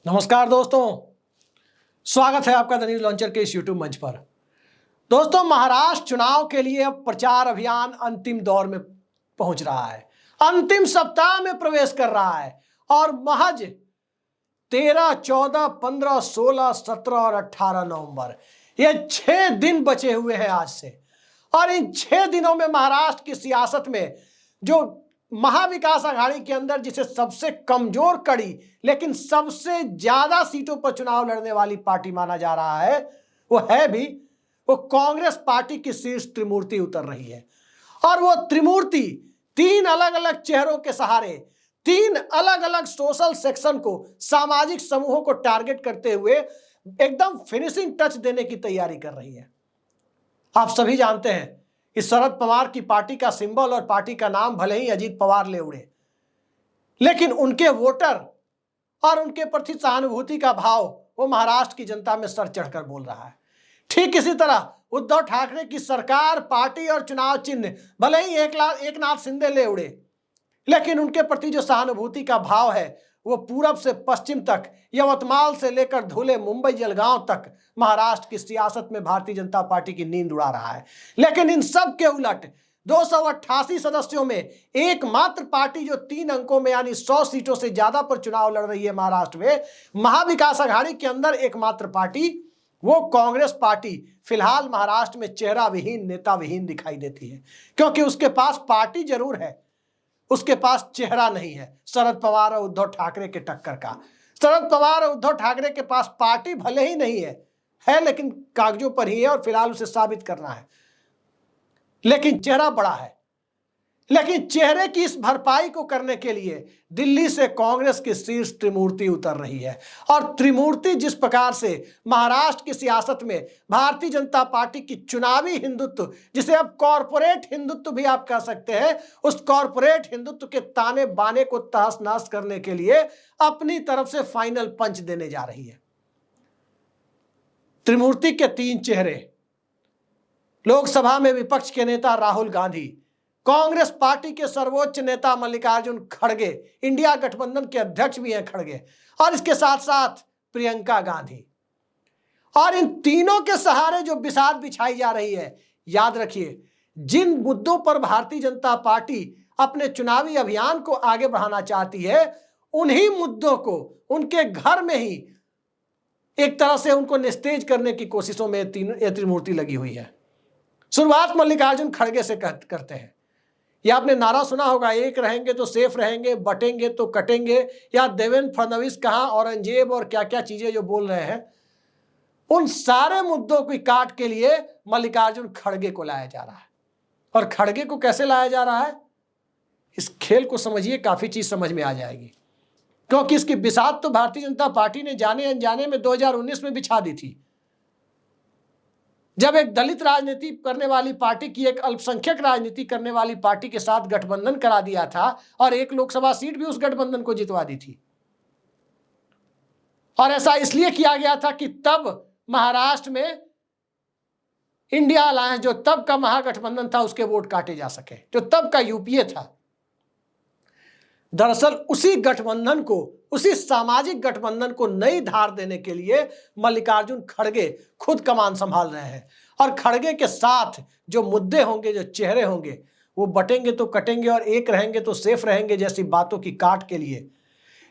नमस्कार दोस्तों, स्वागत है आपका द न्यूज लॉन्चर के इस यूट्यूब मंच पर। दोस्तों, महाराष्ट्र चुनाव के लिए अब प्रचार अभियान अंतिम दौर में पहुंच रहा है, अंतिम सप्ताह में प्रवेश कर रहा है और महज 13, 14, 15, 16, 17 और 18 नवंबर ये 6 दिन बचे हुए हैं आज से। और इन 6 दिनों में महाराष्ट्र की सियासत में जो महाविकास आघाड़ी के अंदर जिसे सबसे कमजोर कड़ी लेकिन सबसे ज्यादा सीटों पर चुनाव लड़ने वाली पार्टी माना जा रहा है, वो कांग्रेस पार्टी की शीर्ष त्रिमूर्ति उतर रही है। और वो त्रिमूर्ति 3 अलग अलग चेहरों के सहारे 3 अलग अलग सोशल सेक्शन को, सामाजिक समूहों को टारगेट करते हुए एकदम फिनिशिंग टच देने की तैयारी कर रही है। आप सभी जानते हैं, इस शरद पवार की पार्टी का सिंबल और पार्टी का नाम भले ही अजीत पवार ले उड़े, लेकिन उनके वोटर और उनके प्रति सहानुभूति का भाव वो महाराष्ट्र की जनता में सर चढ़कर बोल रहा है। ठीक इसी तरह उद्धव ठाकरे की सरकार, पार्टी और चुनाव चिन्ह भले ही एकनाथ शिंदे ले उड़े, लेकिन उनके प्रति जो सहानुभूति का भाव है वो पूरब से पश्चिम तक, यवतमाल से लेकर धुले, मुंबई, जलगांव तक महाराष्ट्र की सियासत में भारतीय जनता पार्टी की नींद उड़ा रहा है। लेकिन इन सब के उलट 288 सदस्यों में एकमात्र पार्टी जो 3 अंकों में यानी 100 सीटों से ज्यादा पर चुनाव लड़ रही है महाराष्ट्र में, महाविकास आघाड़ी के अंदर एकमात्र पार्टी वो कांग्रेस पार्टी फिलहाल महाराष्ट्र में चेहरा विहीन, नेता विहीन दिखाई देती है, क्योंकि उसके पास पार्टी जरूर है, उसके पास चेहरा नहीं है। शरद पवार और उद्धव ठाकरे के टक्कर का। शरद पवार और उद्धव ठाकरे के पास पार्टी भले ही नहीं है लेकिन कागजों पर ही है और फिलहाल उसे साबित करना है, लेकिन चेहरा बड़ा है। लेकिन चेहरे की इस भरपाई को करने के लिए दिल्ली से कांग्रेस की शीर्ष त्रिमूर्ति उतर रही है। और त्रिमूर्ति जिस प्रकार से महाराष्ट्र की सियासत में भारतीय जनता पार्टी की चुनावी हिंदुत्व, जिसे अब कॉरपोरेट हिंदुत्व भी आप कह सकते हैं, उस कॉरपोरेट हिंदुत्व के ताने बाने को तहस नहस करने के लिए अपनी तरफ से फाइनल पंच देने जा रही है। त्रिमूर्ति के 3 चेहरे, लोकसभा में विपक्ष के नेता राहुल गांधी, कांग्रेस पार्टी के सर्वोच्च नेता मल्लिकार्जुन खड़गे, इंडिया गठबंधन के अध्यक्ष भी हैं खड़गे, और इसके साथ साथ प्रियंका गांधी। और इन तीनों के सहारे जो बिसात बिछाई जा रही है, याद रखिए, जिन मुद्दों पर भारतीय जनता पार्टी अपने चुनावी अभियान को आगे बढ़ाना चाहती है, उन्हीं मुद्दों को उनके घर में ही एक तरह से उनको निस्तेज करने की कोशिशों में ये त्रिमूर्ति लगी हुई है। शुरुआत मल्लिकार्जुन खड़गे से करते हैं। ये आपने नारा सुना होगा, एक रहेंगे तो सेफ रहेंगे, बटेंगे तो कटेंगे, या देवेंद्र फडणवीस कहां, औरंगजेब और क्या क्या चीजें जो बोल रहे हैं, उन सारे मुद्दों की काट के लिए मल्लिकार्जुन खड़गे को लाया जा रहा है। और खड़गे को कैसे लाया जा रहा है, इस खेल को समझिए, काफी चीज समझ में आ जाएगी। क्योंकि इसकी बिसात तो भारतीय जनता पार्टी ने जाने अनजाने में 2019 में बिछा दी थी, जब एक दलित राजनीति करने वाली पार्टी की एक अल्पसंख्यक राजनीति करने वाली पार्टी के साथ गठबंधन करा दिया था और एक लोकसभा सीट भी उस गठबंधन को जितवा दी थी। और ऐसा इसलिए किया गया था कि तब महाराष्ट्र में इंडिया अलायंस, जो तब का महागठबंधन था, उसके वोट काटे जा सके, जो तब का यूपीए था। दरअसल उसी गठबंधन को, उसी सामाजिक गठबंधन को नई धार देने के लिए मल्लिकार्जुन खड़गे खुद कमान संभाल रहे हैं। और खड़गे के साथ जो मुद्दे होंगे, जो चेहरे होंगे, वो बटेंगे तो कटेंगे और एक रहेंगे तो सेफ रहेंगे जैसी बातों की काट के लिए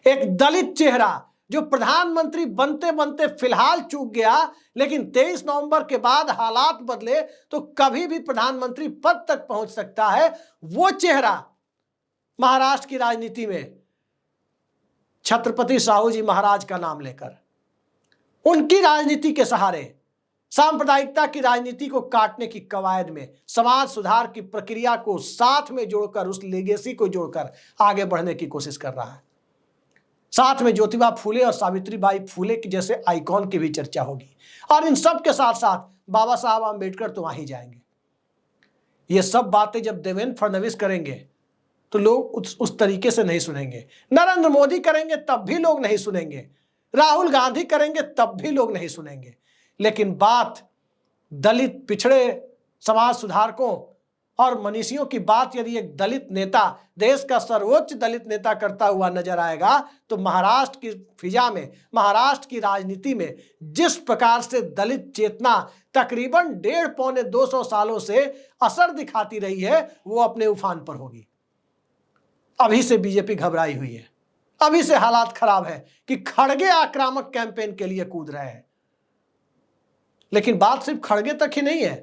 एक दलित चेहरा, जो प्रधानमंत्री बनते बनते फिलहाल चूक गया, लेकिन 23 नवंबर के बाद हालात बदले तो कभी भी प्रधानमंत्री पद तक पहुंच सकता है, वो चेहरा महाराष्ट्र की राजनीति में छत्रपति साहू जी महाराज का नाम लेकर, उनकी राजनीति के सहारे सांप्रदायिकता की राजनीति को काटने की कवायद में समाज सुधार की प्रक्रिया को साथ में जोड़कर, उस लेगेसी को जोड़कर आगे बढ़ने की कोशिश कर रहा है। साथ में ज्योतिबा फूले और सावित्रीबाई फूले की जैसे आइकॉन की भी चर्चा होगी। और इन सब के साथ साथ बाबा साहब आंबेडकर तो आ ही जाएंगे। ये सब बातें जब देवेंद्र फडणवीस करेंगे तो लोग उस तरीके से नहीं सुनेंगे। नरेंद्र मोदी करेंगे तब भी लोग नहीं सुनेंगे। राहुल गांधी करेंगे तब भी लोग नहीं सुनेंगे। लेकिन बात दलित, पिछड़े, समाज सुधारकों और मनीषियों की बात यदि एक दलित नेता, देश का सर्वोच्च दलित नेता करता हुआ नजर आएगा तो महाराष्ट्र की फिजा में, महाराष्ट्र की राजनीति में जिस प्रकार से दलित चेतना तकरीबन 150 पौने 200 सालों से असर दिखाती रही है, वो अपने उफान पर होगी। अभी से बीजेपी घबराई हुई है, अभी से हालात खराब है कि खड़गे आक्रामक कैंपेन के लिए कूद रहे हैं। लेकिन बात सिर्फ खड़गे तक ही नहीं है,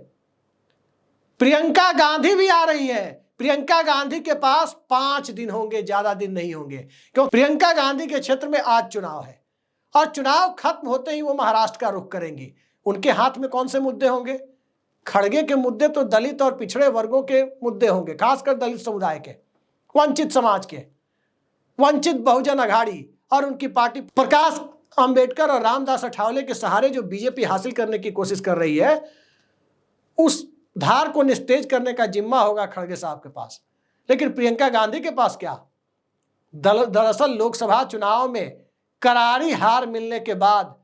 प्रियंका गांधी भी आ रही है। प्रियंका गांधी के पास 5 दिन होंगे, ज्यादा दिन नहीं होंगे, क्योंकि प्रियंका गांधी के क्षेत्र में आज चुनाव है और चुनाव खत्म होते ही वो महाराष्ट्र का रुख करेंगी। उनके हाथ में कौन से मुद्दे होंगे? खड़गे के मुद्दे तो दलित और पिछड़े वर्गों के मुद्दे होंगे, खासकर दलित समुदाय के, वंचित समाज के, वंचित बहुजन अघाड़ी और उनकी पार्टी प्रकाश अंबेडकर और रामदास अठावले के सहारे जो बीजेपी हासिल करने की कोशिश कर रही है, उस धार को निस्तेज करने का जिम्मा होगा खड़गे साहब के पास। लेकिन प्रियंका गांधी के पास क्या? दरअसल लोकसभा चुनाव में करारी हार मिलने के बाद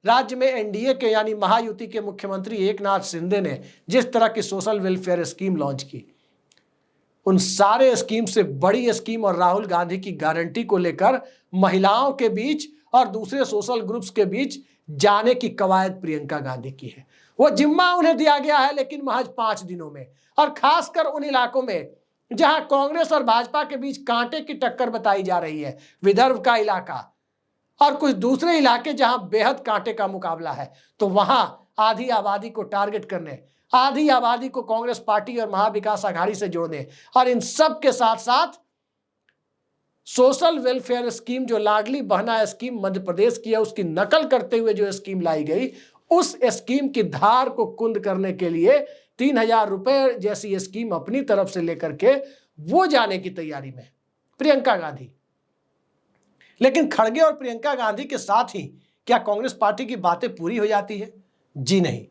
राज्य में एनडीए के यानी महायुति के मुख्यमंत्री एकनाथ शिंदे ने जिस तरह की सोशल वेलफेयर स्कीम लॉन्च की, उन सारे स्कीम से बड़ी स्कीम और राहुल गांधी की गारंटी को लेकर महिलाओं के बीच और दूसरे सोशल ग्रुप्स के बीच जाने की कवायद प्रियंका गांधी की है। वो जिम्मा उन्हें दिया गया है, लेकिन महज 5 दिनों में, और खासकर उन इलाकों में जहां कांग्रेस और भाजपा के बीच कांटे की टक्कर बताई जा रही है, विदर्भ का इलाका और कुछ दूसरे इलाके जहां बेहद कांटे का मुकाबला है, तो वहां आधी आबादी को टारगेट करने, आधी आबादी को कांग्रेस पार्टी और महाविकास आघाड़ी से जोड़ने और इन सब के साथ साथ सोशल वेलफेयर स्कीम जो लाडली बहना स्कीम मध्य प्रदेश की है, उसकी नकल करते हुए जो स्कीम लाई गई, उस स्कीम की धार को कुंद करने के लिए 3000 रुपए जैसी स्कीम अपनी तरफ से लेकर के वो जाने की तैयारी में प्रियंका गांधी। लेकिन खड़गे और प्रियंका गांधी के साथ ही क्या कांग्रेस पार्टी की बातें पूरी हो जाती है? जी नहीं।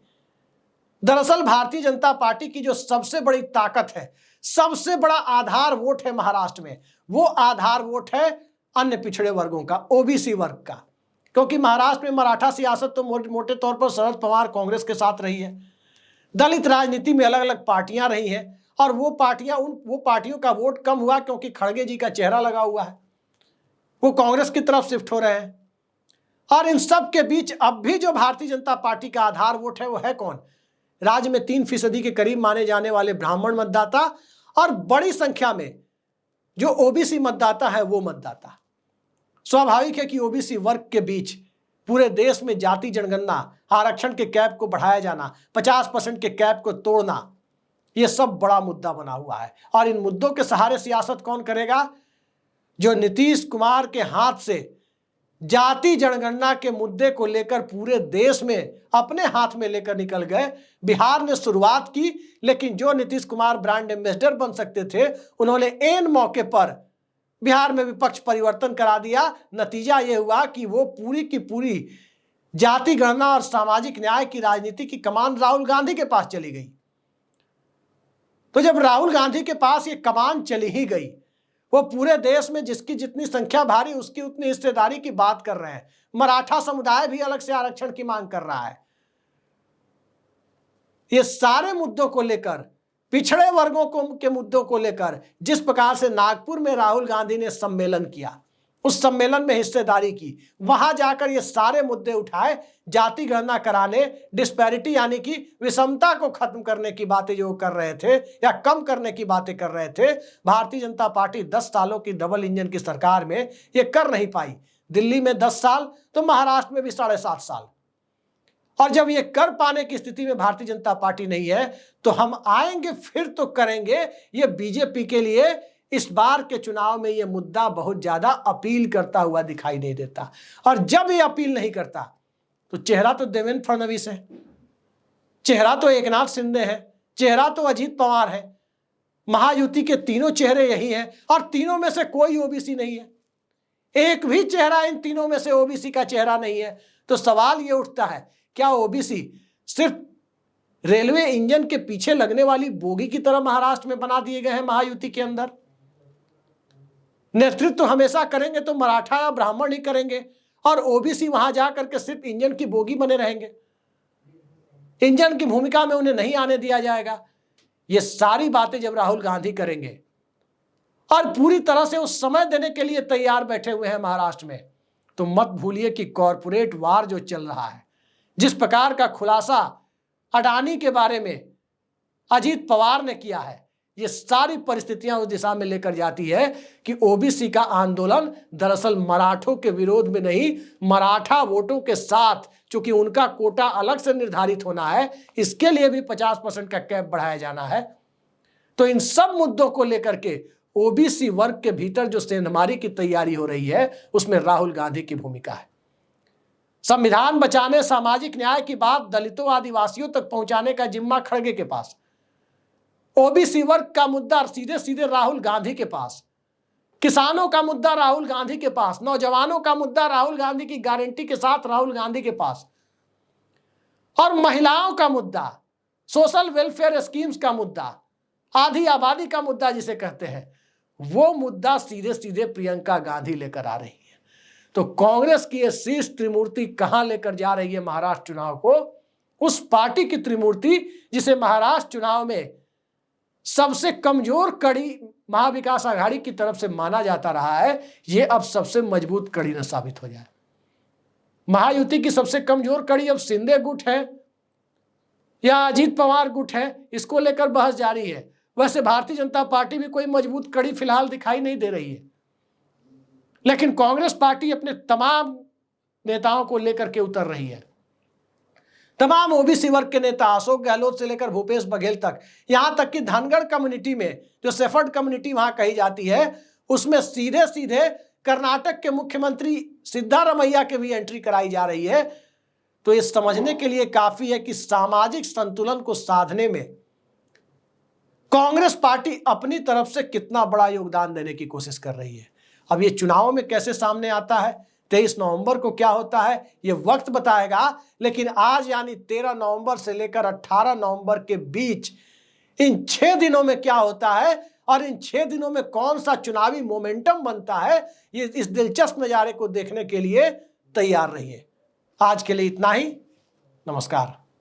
दरअसल भारतीय जनता पार्टी की जो सबसे बड़ी ताकत है, सबसे बड़ा आधार वोट है महाराष्ट्र में, वो आधार वोट है अन्य पिछड़े वर्गों का, ओबीसी वर्ग का। क्योंकि महाराष्ट्र में मराठा सियासत तो मोटे तौर पर शरद पवार कांग्रेस के साथ रही है, दलित राजनीति में अलग अलग पार्टियां रही हैं और वो पार्टियों का वोट कम हुआ क्योंकि खड़गे जी का चेहरा लगा हुआ है, वो कांग्रेस की तरफ शिफ्ट हो रहे हैं। और इन सब के बीच अब भी जो भारतीय जनता पार्टी का आधार वोट है वो है कौन? राज्य में 3% के करीब माने जाने वाले ब्राह्मण मतदाता और बड़ी संख्या में जो ओबीसी मतदाता है वो मतदाता। स्वाभाविक है कि ओबीसी वर्ग के बीच पूरे देश में जाति जनगणना, आरक्षण के कैप को बढ़ाया जाना, 50% के कैप को तोड़ना, ये सब बड़ा मुद्दा बना हुआ है। और इन मुद्दों के सहारे सियासत कौन करेगा? जो नीतीश कुमार के हाथ से जाति जनगणना के मुद्दे को लेकर पूरे देश में अपने हाथ में लेकर निकल गए। बिहार ने शुरुआत की, लेकिन जो नीतीश कुमार ब्रांड एम्बेसडर बन सकते थे, उन्होंने एन मौके पर बिहार में विपक्ष परिवर्तन करा दिया। नतीजा यह हुआ कि वो पूरी की पूरी जाति गणना और सामाजिक न्याय की राजनीति की कमान राहुल गांधी के पास चली गई। तो जब राहुल गांधी के पास ये कमान चली ही गई, वो पूरे देश में जिसकी जितनी संख्या भारी उसकी उतनी हिस्सेदारी की बात कर रहे हैं। मराठा समुदाय भी अलग से आरक्षण की मांग कर रहा है। ये सारे मुद्दों को लेकर, पिछड़े वर्गों के मुद्दों को लेकर जिस प्रकार से नागपुर में राहुल गांधी ने सम्मेलन किया, उस सम्मेलन में हिस्सेदारी की, वहां जाकर ये सारे मुद्दे उठाए, जाति गणना कराने, डिस्पैरिटी यानी कि विषमता को खत्म करने की बातें जो कर रहे थे या कम करने की बातें कर रहे थे। भारतीय जनता पार्टी 10 सालों की डबल इंजन की सरकार में ये कर नहीं पाई। दिल्ली में 10 साल तो महाराष्ट्र में भी 7.5 साल। और जब ये कर पाने की स्थिति में भारतीय जनता पार्टी नहीं है, तो हम आएंगे फिर तो करेंगे। ये बीजेपी के लिए इस बार के चुनाव में ये मुद्दा बहुत ज्यादा अपील करता हुआ दिखाई नहीं देता। और जब ये अपील नहीं करता तो चेहरा तो देवेंद्र फडणवीस है, चेहरा तो एकनाथ शिंदे है, चेहरा तो अजीत पवार है। महायुति के तीनों चेहरे यही हैं और तीनों में से कोई ओबीसी नहीं है। एक भी चेहरा इन तीनों में से ओबीसी का चेहरा नहीं है। तो सवाल ये उठता है, क्या ओबीसी सिर्फ रेलवे इंजन के पीछे लगने वाली बोगी की तरह महाराष्ट्र में बना दिए गए हैं महायुति के अंदर? नेतृत्व तो हमेशा करेंगे तो मराठा या ब्राह्मण ही करेंगे और ओबीसी वहां जाकर के सिर्फ इंजन की बोगी बने रहेंगे। इंजन की भूमिका में उन्हें नहीं आने दिया जाएगा। ये सारी बातें जब राहुल गांधी करेंगे और पूरी तरह से उस समय देने के लिए तैयार बैठे हुए हैं महाराष्ट्र में, तो मत भूलिए कि कॉरपोरेट वार जो चल रहा है, जिस प्रकार का खुलासा अडानी के बारे में अजीत पवार ने किया है, ये सारी परिस्थितियां उस दिशा में लेकर जाती है कि ओबीसी का आंदोलन दरअसल मराठों के विरोध में नहीं, मराठा वोटों के साथ, चूंकि उनका कोटा अलग से निर्धारित होना है, इसके लिए भी 50% का कैप बढ़ाया जाना है। तो इन सब मुद्दों को लेकर के ओबीसी वर्ग के भीतर जो सेंधमारी की तैयारी हो रही है, उसमें राहुल गांधी की भूमिका है। संविधान बचाने, सामाजिक न्याय की बात दलितों आदिवासियों तक पहुंचाने का जिम्मा खड़गे के पास, ओबीसी वर्ग का मुद्दा सीधे सीधे राहुल गांधी के पास, किसानों का मुद्दा राहुल गांधी के पास, नौजवानों का मुद्दा राहुल गांधी की गारंटी के साथ राहुल गांधी के पास, और महिलाओं का मुद्दा, सोशल वेलफेयर स्कीम्स का मुद्दा, आधी आबादी का मुद्दा जिसे कहते हैं, वो मुद्दा सीधे सीधे प्रियंका गांधी लेकर आ रही है। तो कांग्रेस की ये शीर्ष त्रिमूर्ति कहां लेकर जा रही है महाराष्ट्र चुनाव को? उस पार्टी की त्रिमूर्ति जिसे महाराष्ट्र चुनाव में सबसे कमजोर कड़ी महाविकास आघाड़ी की तरफ से माना जाता रहा है, ये अब सबसे मजबूत कड़ी न साबित हो जाए। महायुति की सबसे कमजोर कड़ी अब शिंदे गुट है या अजीत पवार गुट है, इसको लेकर बहस जारी है। वैसे भारतीय जनता पार्टी भी कोई मजबूत कड़ी फिलहाल दिखाई नहीं दे रही है, लेकिन कांग्रेस पार्टी अपने तमाम नेताओं को लेकर के उतर रही है। तमाम ओबीसी वर्ग के नेता, अशोक गहलोत से लेकर भूपेश बघेल तक, यहां तक कि धनगढ़ कम्युनिटी में जो सेफर्ड कम्युनिटी वहां कही जाती है, उसमें सीधे सीधे कर्नाटक के मुख्यमंत्री सिद्धारमैया की भी एंट्री कराई जा रही है। तो ये समझने के लिए काफी है कि सामाजिक संतुलन को साधने में कांग्रेस पार्टी अपनी तरफ से कितना बड़ा योगदान देने की कोशिश कर रही है। अब ये चुनाव में कैसे सामने आता है, 23 नवंबर को क्या होता है, ये वक्त बताएगा। लेकिन आज यानी 13 नवंबर से लेकर 18 नवंबर के बीच इन 6 दिनों में क्या होता है और इन 6 दिनों में कौन सा चुनावी मोमेंटम बनता है, ये इस दिलचस्प नजारे को देखने के लिए तैयार रहिए। आज के लिए इतना ही। नमस्कार।